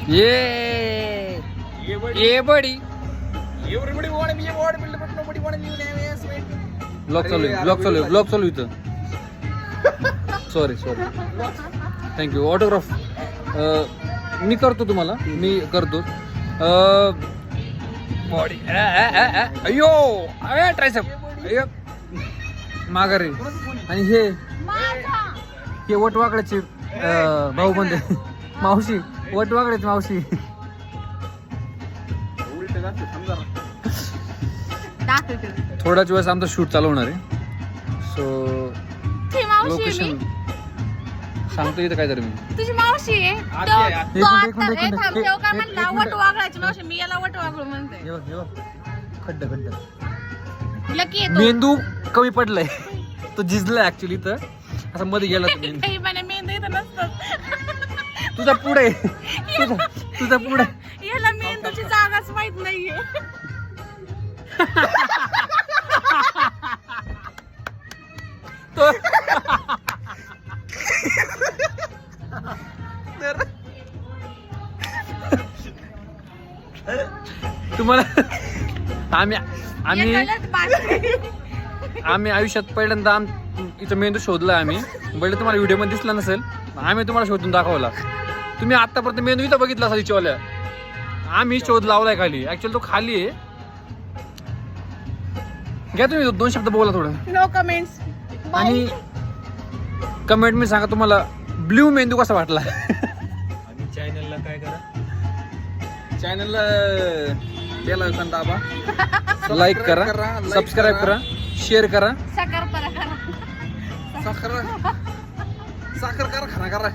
ये बडी Everybody want to be a bodybuilder, but nobody want to be an ass. Blog चालू इथं. Sorry thank you. Autograph मी करतो तुम्हाला, मी करतो. बॉडी अयो ट्रायसेप अयो माघारी. आणि हे वटवाकड्याचे भाऊ बनते मावशी, वटवाकड्याची मावशी. थोड्याच वेळेस आमचा शूट चालू होणार आहे. सो लोकेशन सांगतो इथं काय तरी मी. तुझी मावशी आहे. मी याला वटवागळू म्हणते. खड्ड लकी आहे तो. मेंदू कमी पडलाय, तो झिजलाय ऍक्च्युली. तर असं मध्ये गेला तो मेंदू. काही म्हणे मेंदू इथं नसतं. तुझा पुढे तुझा पुढे. याला मेंदूची जागाच माहित नाहीये. तुम्हाला आम्ही गलत बात आहे. आम्ही आयुष्यात पहिल्यांदा इथं मेंदू शोधलाय आम्ही. पहिले तुम्हाला व्हिडिओ मध्ये दिसला नसेल, आम्ही तुम्हाला शोधून दाखवला. तुम्ही आतापर्यंत मेंदू इथं बघितला असा तिच्यावाल्या. आम्ही शोध लावलाय खाली. ऍक्च्युअली तो खाली आहे. घ्या तुम्ही 2 शब्द बोला थोडं. No comments. आणि कमेंट मी सांगा तुम्हाला ब्ल्यू मेंदू कसा वाटला. आणि चॅनलला काय करा, चॅनलला बेल आयकॉन दाबा, लाईक करा, सबस्क्राईब करा, शेअर करा. साखर करा. साखर कारखाना करा.